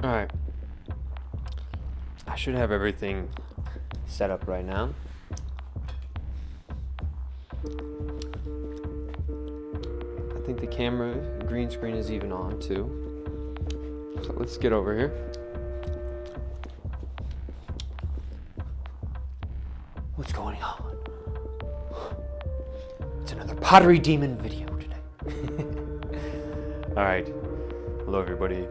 Alright. I should have everything set up right now. I think the camera green screen is even on too. So let's get over here. What's going on? It's another Pottery Demon video today. Alright. Hello everybody.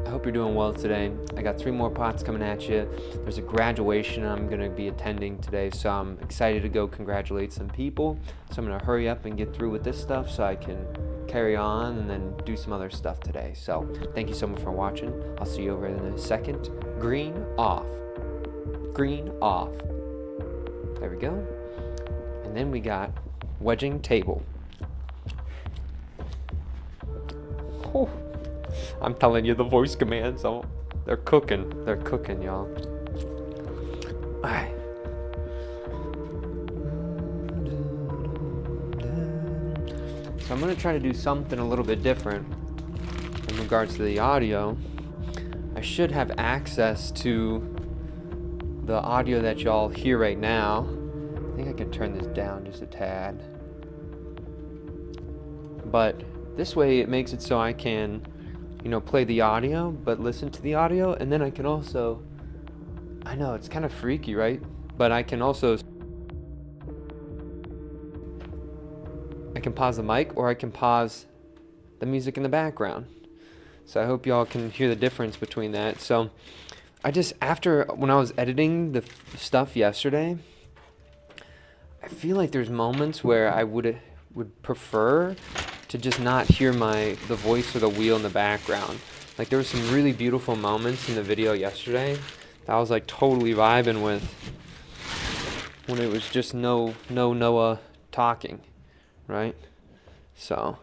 I hope you're doing well today. I got 3 more pots coming at you. There's a graduation I'm going to be attending today, so I'm excited to go congratulate some people. So I'm going to hurry up and get through with this stuff so I can carry on and then do some other stuff today. So thank you so much for watching. I'll see you over in a second. Green off. Green off. There we go. And then we got wedging table. Oh. I'm telling you, the voice commands, they're cooking, y'all. Alright. So I'm going to try to do something a little bit different in regards to the audio. I should have access to the audio that y'all hear right now. I think I can turn this down just a tad. But this way it makes it so I can, play the audio, but listen to the audio, and then I can also, I know, it's kind of freaky, right? But I can also, I can pause the mic, or I can pause the music in the background. So I hope y'all can hear the difference between that. So I just, when I was editing the stuff yesterday, I feel like there's moments where I would prefer to just not hear the voice or the wheel in the background. Like there were some really beautiful moments in the video yesterday that I was like totally vibing with when it was just no Noah talking, right? So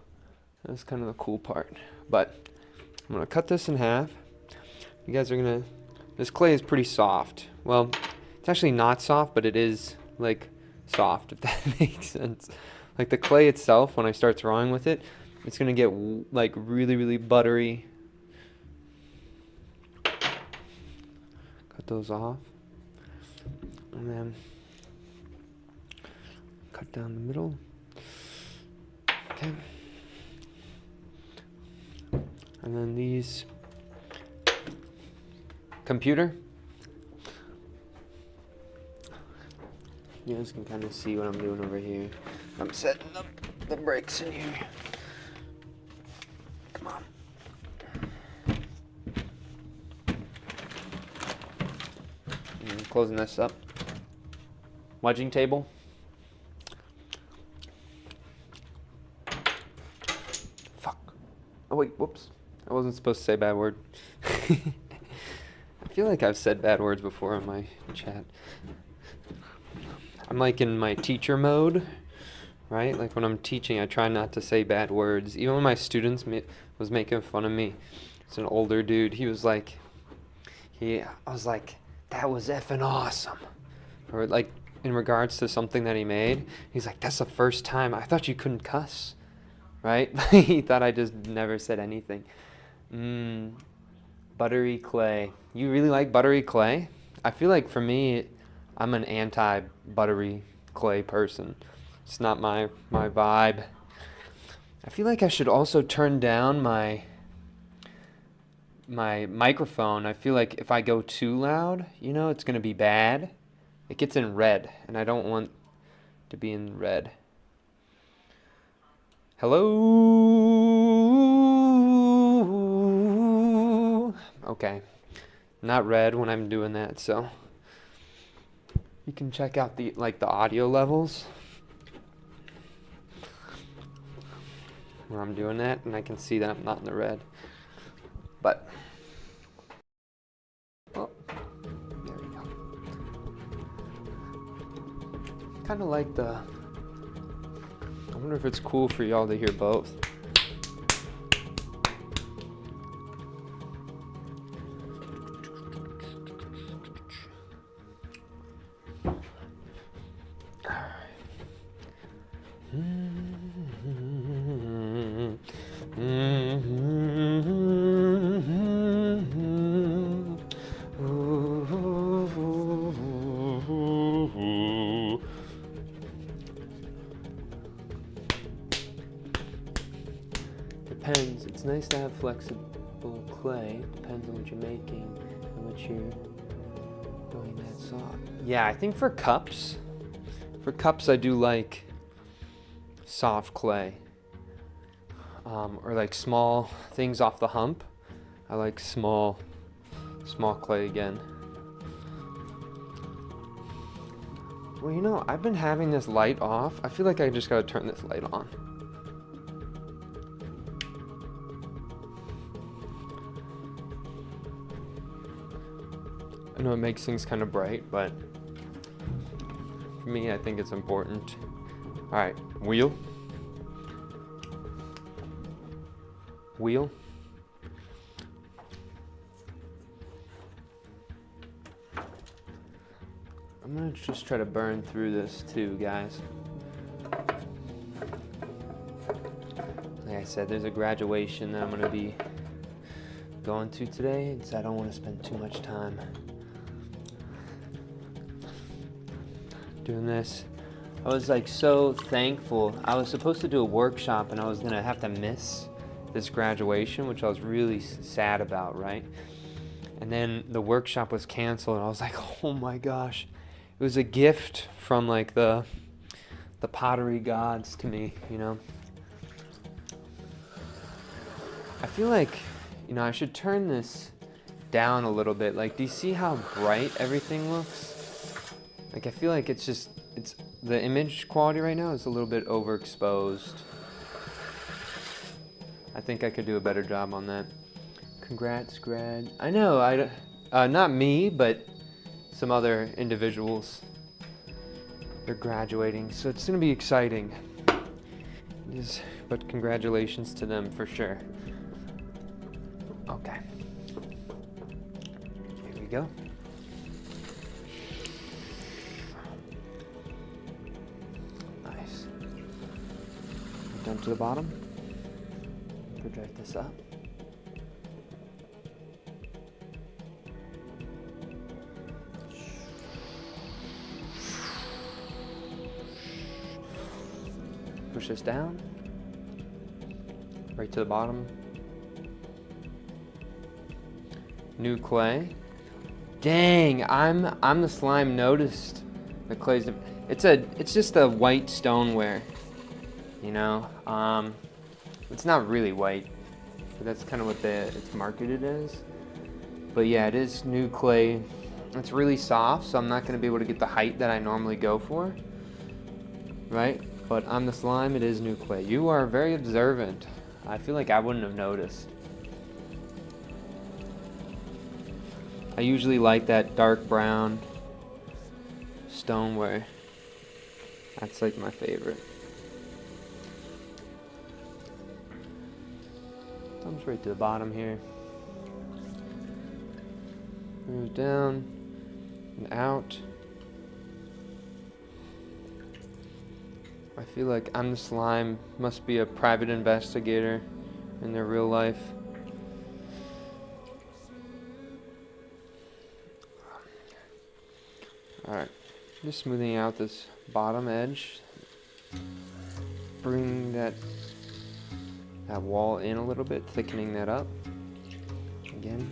that's kind of the cool part. But I'm gonna cut this in half. You guys are this clay is pretty soft. Well, it's actually not soft, but it is like soft, if that makes sense. Like the clay itself, when I start throwing with it, it's gonna get like really buttery. Cut those off, and then cut down the middle. Okay, and then these computer. You guys can kind of see what I'm doing over here. I'm setting up the brakes in here. Come on. And closing this up. Wedging table. Fuck. Oh wait, whoops. I wasn't supposed to say a bad word. I feel like I've said bad words before on my chat. I'm like in my teacher mode, right? Like when I'm teaching, I try not to say bad words. Even when my students was making fun of me, it's an older dude. He was like, I was like, that was effing awesome. Or like in regards to something that he made, he's like, that's the first time. I thought you couldn't cuss, right? He thought I just never said anything. Buttery clay. You really like buttery clay? I feel like for me, I'm an anti-buttery clay person. It's not my vibe. I feel like I should also turn down my microphone. I feel like if I go too loud, it's gonna be bad. It gets in red, and I don't want to be in red. Hello? Okay. Not red when I'm doing that, so you can check out the audio levels where I'm doing that, and I can see that I'm not in the red. But there we go. Kind of like I wonder if it's cool for y'all to hear both. says, it's nice to have flexible clay. Depends on what you're making and what you're going that soft. Yeah, I think for cups I do like soft clay. Or like small things off the hump. I like small clay again. Well, you know, I've been having this light off. I feel like I just gotta turn this light on. I know it makes things kind of bright, but for me, I think it's important. All right, wheel. I'm gonna just try to burn through this too, guys. Like I said, there's a graduation that I'm gonna be going to today, and so I don't want to spend too much time doing this. I was like so thankful. I was supposed to do a workshop and I was gonna have to miss this graduation, which I was really sad about, right? And then the workshop was canceled and I was like, oh my gosh. It was a gift from like the pottery gods to me, you know? I feel like, you know, I should turn this down a little bit. Like, do you see how bright everything looks? Like, I feel like it's the image quality right now is a little bit overexposed. I think I could do a better job on that. Congrats, grad. I know, not me, but some other individuals. They're graduating, so it's gonna be exciting. But congratulations to them for sure. Okay. Here we go. Nice. Down to the bottom. Project this up. Push this down. Right to the bottom. New clay. Dang, I'm the slime noticed the clay's it's just a white stoneware, you know. It's not really white, but that's kind of what it's marketed as. But yeah, it is new clay. It's really soft, so I'm not going to be able to get the height that I normally go for, right? But on the slime, it is new clay. You are very observant. I feel like I wouldn't have noticed. I usually like that dark brown stoneware. That's like my favorite. Comes right to the bottom here. Moves down and out. I feel like I'm the slime must be a private investigator in their real life. Alright, just smoothing out this bottom edge. Bring that wall in a little bit, thickening that up. Again,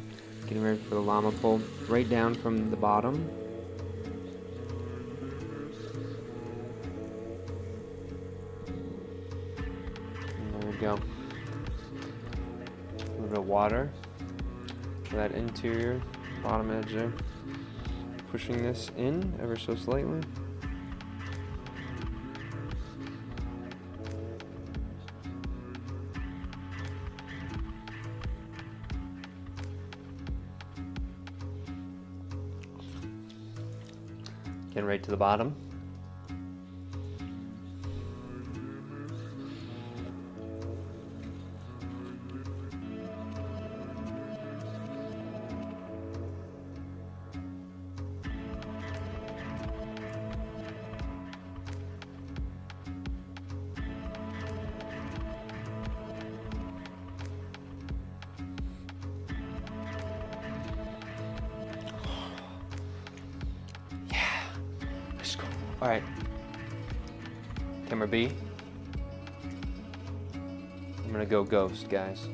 getting ready for the llama pole. Right down from the bottom. And there we go. A little bit of water for that interior bottom edge there. Pushing this in ever so slightly. Getting right to the bottom. All right, camera B. I'm gonna go ghost, guys.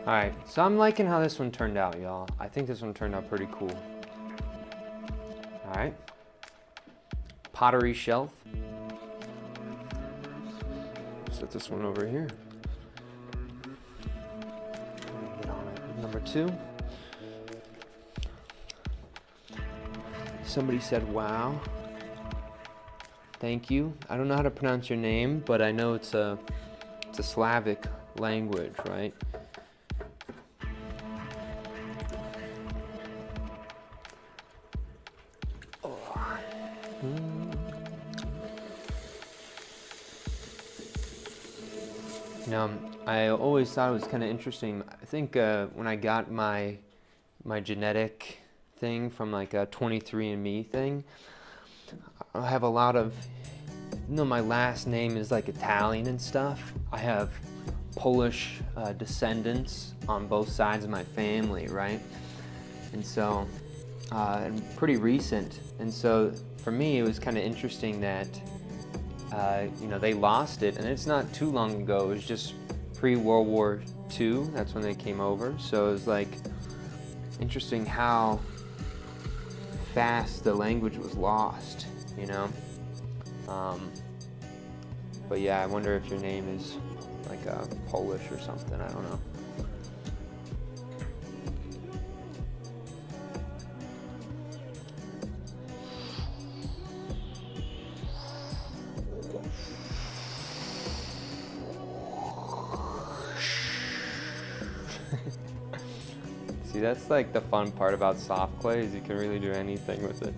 Alright, so I'm liking how this one turned out, y'all. I think this one turned out pretty cool. Alright. Pottery shelf. Set this one over here. Get on it. Number 2. Somebody said, wow. Thank you. I don't know how to pronounce your name, but I know it's a Slavic language, right? You know, I always thought it was kind of interesting. I think when I got my genetic thing from like a 23andMe thing, I have a lot of, you know, my last name is like Italian and stuff. I have Polish descendants on both sides of my family, right? And so, and pretty recent. And so for me, it was kind of interesting that, you know, they lost it, and it's not too long ago. It was just pre-World War II. That's when they came over. So it was like interesting how fast the language was lost, you know. But yeah, I wonder if your name is like Polish or something. I don't know. See, that's like the fun part about soft clay, is you can really do anything with it.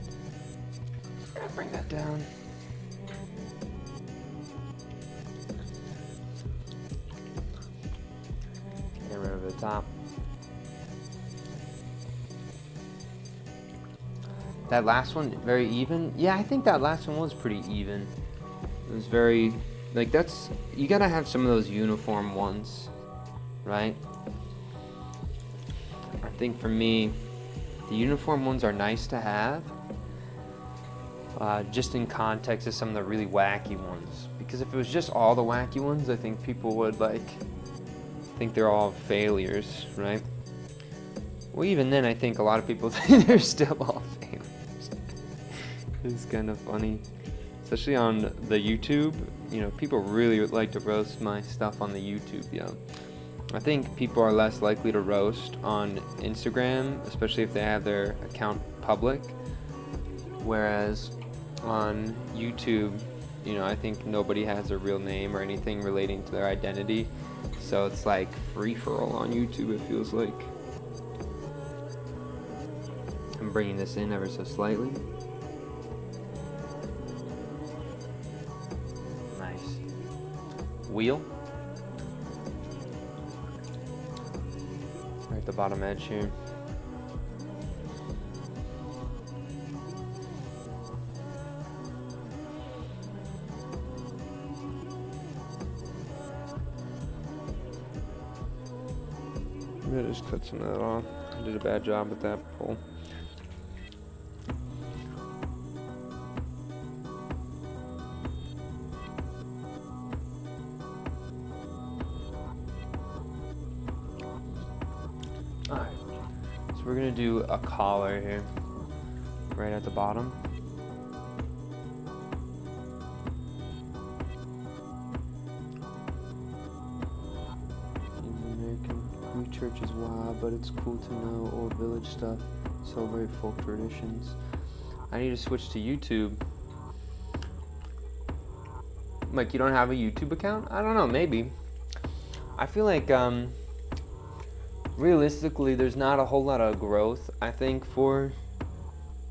I'm gonna bring that down. Get rid of the top. That last one, very even. Yeah, I think that last one was pretty even. It was very, like, that's, you gotta have some of those uniform ones, right? I think for me, the uniform ones are nice to have, just in context of some of the really wacky ones. Because if it was just all the wacky ones, I think people would like think they're all failures, right? Well, even then, I think a lot of people think they're still all failures. It's kind of funny, especially on the YouTube. You know, people really would like to roast my stuff on the YouTube, yeah. I think people are less likely to roast on Instagram, especially if they have their account public. Whereas on YouTube, you know, I think nobody has a real name or anything relating to their identity. So it's like free-for-all on YouTube, it feels like. I'm bringing this in ever so slightly. Nice. Wheel. Right at the bottom edge here. Maybe I just cut some of that off. I did a bad job with that pull. Alright, so we're going to do a collar here, right at the bottom. Greek church is wild, but it's cool to know old village stuff, celebrate folk traditions. I need to switch to YouTube. Mike, you don't have a YouTube account? I don't know, maybe. I feel like, realistically, there's not a whole lot of growth, I think, for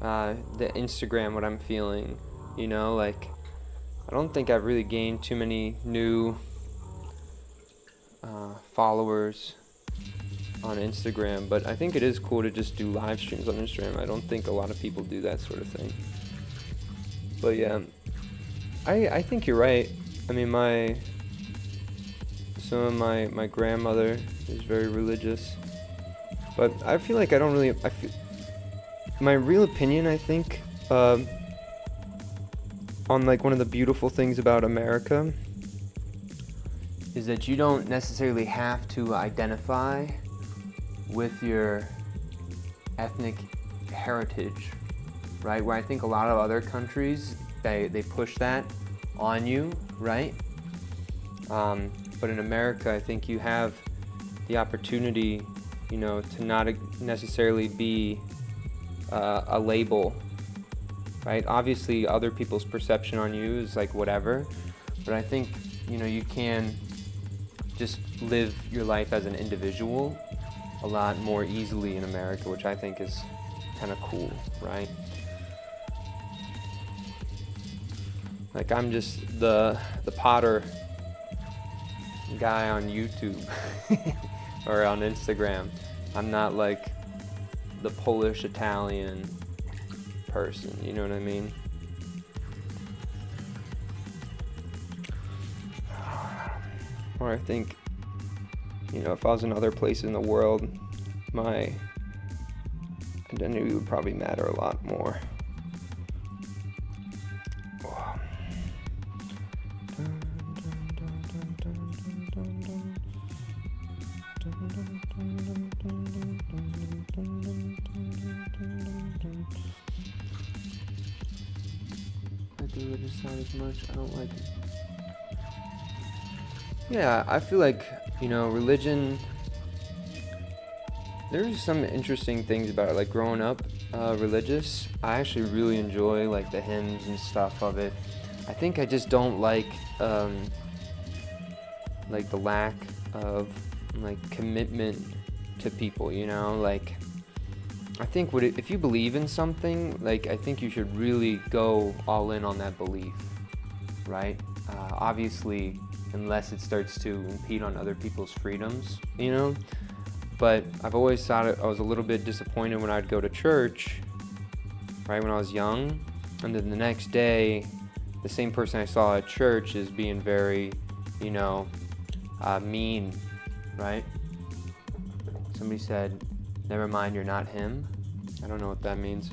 the Instagram, what I'm feeling. You know, like, I don't think I've really gained too many new followers on Instagram, but I think it is cool to just do live streams on Instagram. I don't think a lot of people do that sort of thing. But yeah, I think you're right. I mean, my grandmother is very religious, but I feel like I don't really, my real opinion, I think, on like one of the beautiful things about America is that you don't necessarily have to identify with your ethnic heritage, right? Where I think a lot of other countries, they push that on you, right? But in America, I think you have the opportunity, you know, to not necessarily be a label, right? Obviously, other people's perception on you is like whatever, but I think, you know, you can just live your life as an individual a lot more easily in America, which I think is kind of cool, right? Like, I'm just the Potter guy on YouTube or on Instagram. I'm not like the Polish Italian person, you know what I mean? Or I think, you know, if I was in other places in the world, my identity would probably matter a lot more. I do religious side as much. I don't like it. Yeah, I feel like, you know, religion, there's some interesting things about it. Like, growing up religious, I actually really enjoy like the hymns and stuff of it. I think I just don't like the lack of like commitment to people, you know? Like, I think if you believe in something, like, I think you should really go all in on that belief, right? Obviously, unless it starts to impede on other people's freedoms, you know? But I've always thought I was a little bit disappointed when I'd go to church, right, when I was young, and then the next day, the same person I saw at church is being very, you know, mean, right? Somebody said, "Never mind, you're not him." I don't know what that means.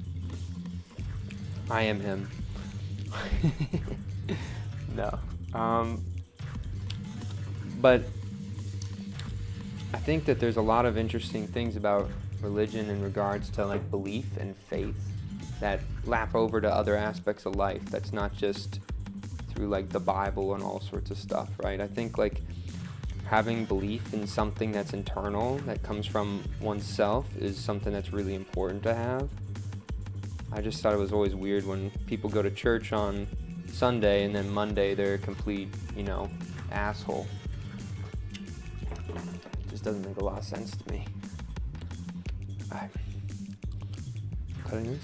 I am him. No. But I think that there's a lot of interesting things about religion in regards to like belief and faith that lap over to other aspects of life. That's not just through like the Bible and all sorts of stuff, right? I think like having belief in something that's internal, that comes from oneself, is something that's really important to have. I just thought it was always weird when people go to church on Sunday and then Monday they're a complete, you know, asshole. Just doesn't make a lot of sense to me. Alright. Cutting this.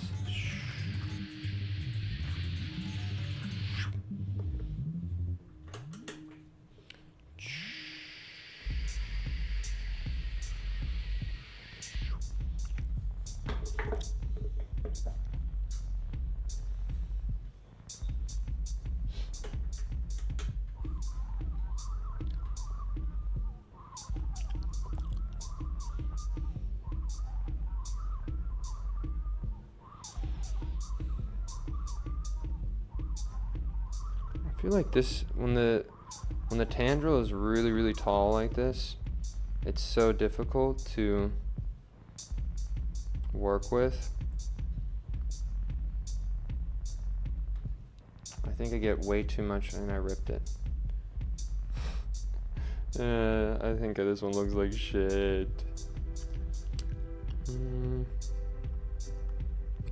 I feel like this, when the tendril is really, really tall like this, it's so difficult to work with. I think I get way too much and I ripped it. I think this one looks like shit.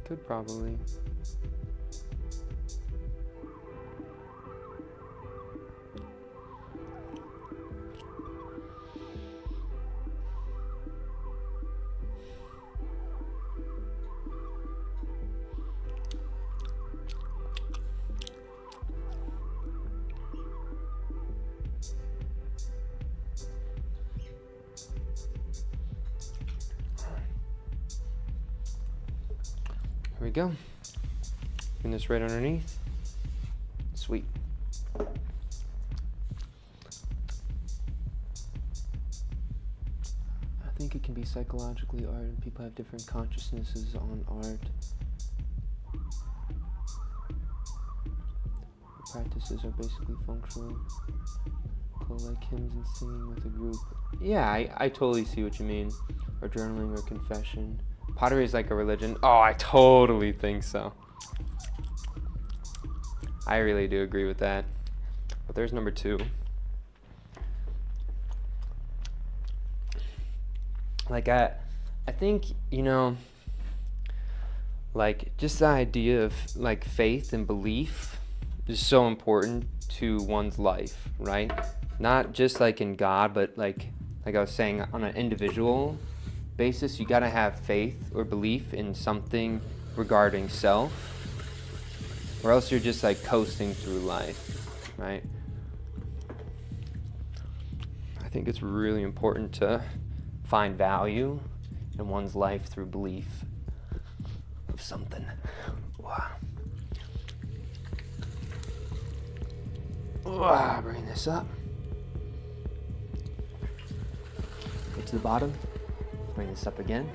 Could probably. Here we go. Bring this right underneath. Sweet. I think it can be psychologically art, and people have different consciousnesses on art. The practices are basically functional, like hymns and singing with a group. Yeah, I totally see what you mean. Or journaling or confession. Pottery is like a religion. Oh, I totally think so. I really do agree with that. But there's number 2. Like, I think, you know, like, just the idea of, like, faith and belief is so important to one's life, right? Not just, like, in God, but, like I was saying, on an individual basis, you gotta have faith or belief in something regarding self, or else you're just, like, coasting through life, right? I think it's really important to find value in one's life through belief of something. Wow. Bring this up. Get to the bottom. Bring this up again.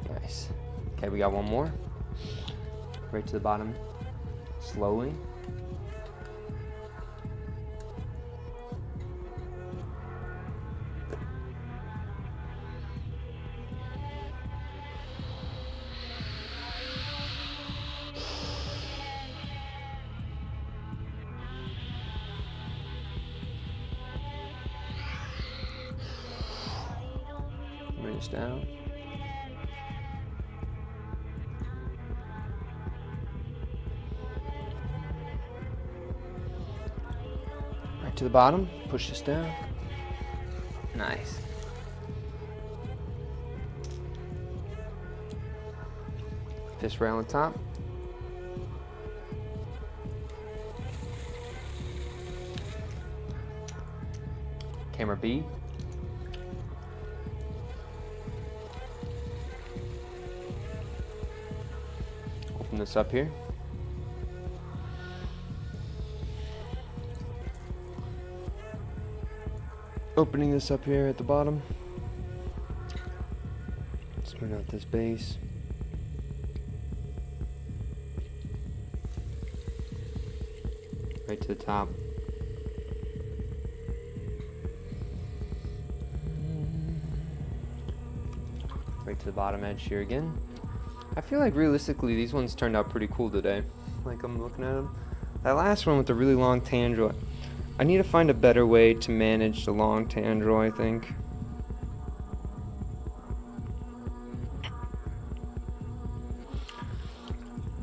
Nice. Okay, we got one more. Right to the bottom. Slowly. Bring this down. Right to the bottom. Push this down. Nice. Fist rail on top. Camera B. Open this up here. Opening this up here at the bottom. Smooth out this base. Right to the top. Right to the bottom edge here again. I feel like realistically these ones turned out pretty cool today. Like, I'm looking at them. That last one with the really long tendril, I need to find a better way to manage the long tendril, I think.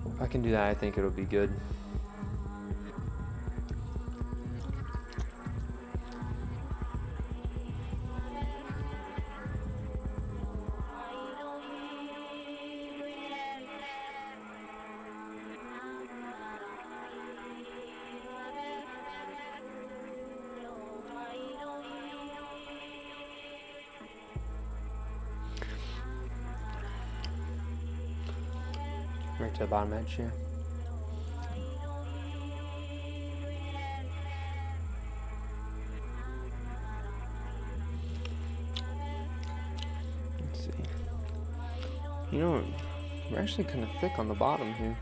If I can do that, I think it'll be good. Right to the bottom edge here. Let's see. You know, we're actually kind of thick on the bottom here.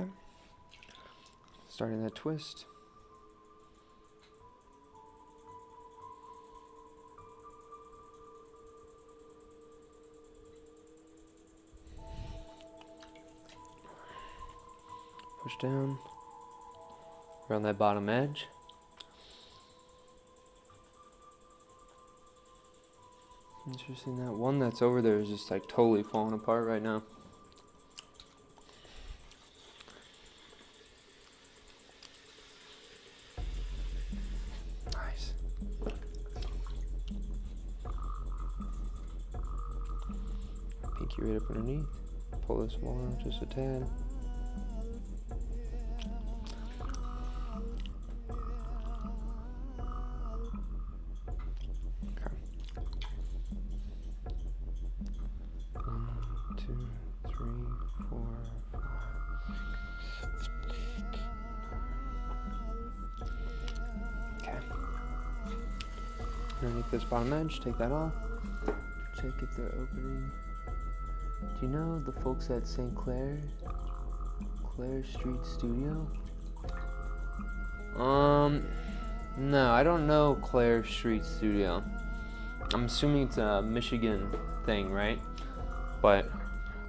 Okay. Starting that twist. Push down around that bottom edge. Interesting, that one that's over there is just like totally falling apart right now. Nice. Pinky right up underneath. Pull this wall out just a tad. Underneath this bottom edge, take that off. Check if they're opening. Do you know the folks at St. Clair Street Studio? No, I don't know Clair Street Studio. I'm assuming it's a Michigan thing, right? But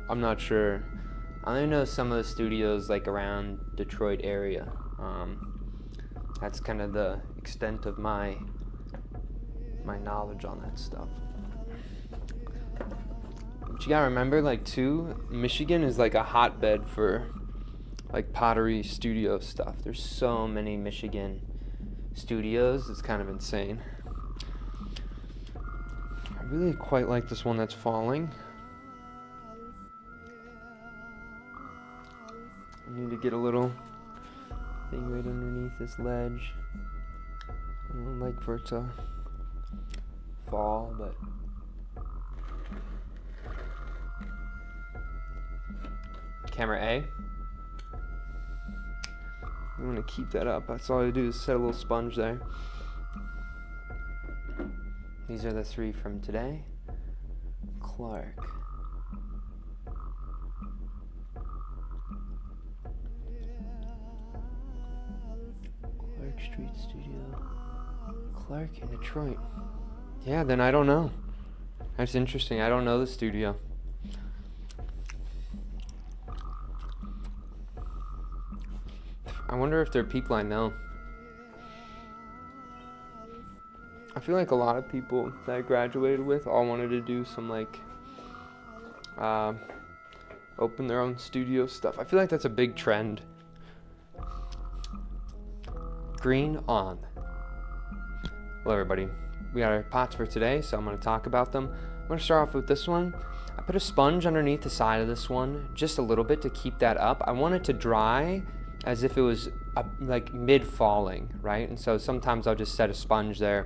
I'm not sure. I only know some of the studios like around Detroit area. That's kind of the extent of my knowledge on that stuff. But you gotta remember, like, too, Michigan is like a hotbed for like pottery studio stuff. There's so many Michigan studios, it's kind of insane. I really quite like this one that's falling. I need to get a little thing right underneath this ledge. I don't like for it to fall, but camera A. I'm gonna keep that up. That's all I do is set a little sponge there. These are the 3 from today. Clark. Clark Street Studio. Clark in Detroit. Yeah, then I don't know. That's interesting. I don't know the studio. I wonder if there are people I know. I feel like a lot of people that I graduated with all wanted to do some like open their own studio stuff. I feel like that's a big trend. Green on. Hello everybody. We got our pots for today, so I'm going to talk about them. I'm going to start off with this one. I put a sponge underneath the side of this one, just a little bit to keep that up. I want it to dry as if it was like mid-falling, right? And so sometimes I'll just set a sponge there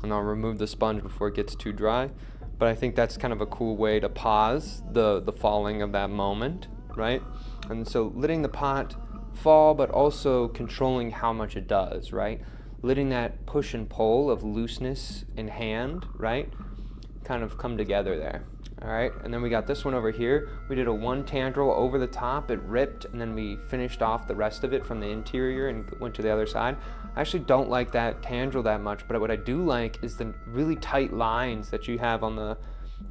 and I'll remove the sponge before it gets too dry. But I think that's kind of a cool way to pause the falling of that moment, right? And so letting the pot fall, but also controlling how much it does, right? Letting that push and pull of looseness in hand, right, kind of come together there. All right, and then we got this one over here. We did a 1 tandrel over the top. It ripped, and then we finished off the rest of it from the interior and went to the other side. I actually don't like that tandrel that much, but what I do like is the really tight lines that you have on the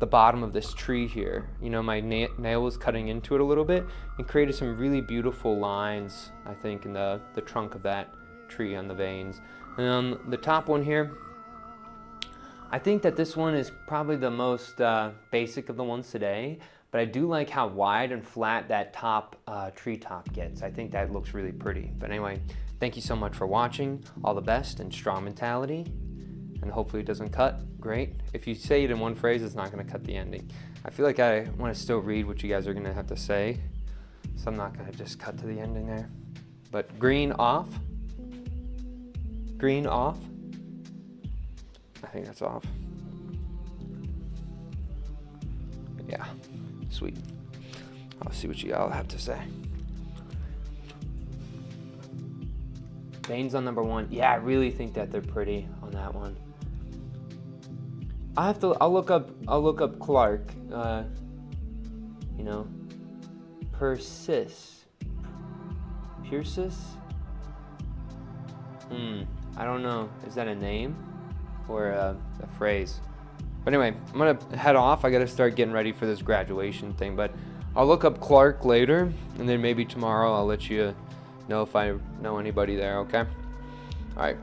bottom of this tree here. You know, my nail was cutting into it a little bit and created some really beautiful lines, I think, in the trunk of that tree on the veins. And on the top one here, I think that this one is probably the most basic of the ones today, but I do like how wide and flat that top treetop gets. I think that looks really pretty. But anyway, thank you so much for watching. All the best and strong mentality, and hopefully it doesn't cut. Great. If you say it in one phrase, it's not going to cut the ending. I feel like I want to still read what you guys are going to have to say, so I'm not going to just cut to the ending there. But green off. Green off. I think that's off. Yeah, sweet. I'll see what you all have to say. Veins on number 1. Yeah, I really think that they're pretty on that one. I'll look up Clark. You know, persist. Pierces? I don't know. Is that a name or a phrase? But anyway, I'm gonna head off. I gotta start getting ready for this graduation thing. But I'll look up Clark later, and then maybe tomorrow I'll let you know if I know anybody there. Okay? All right.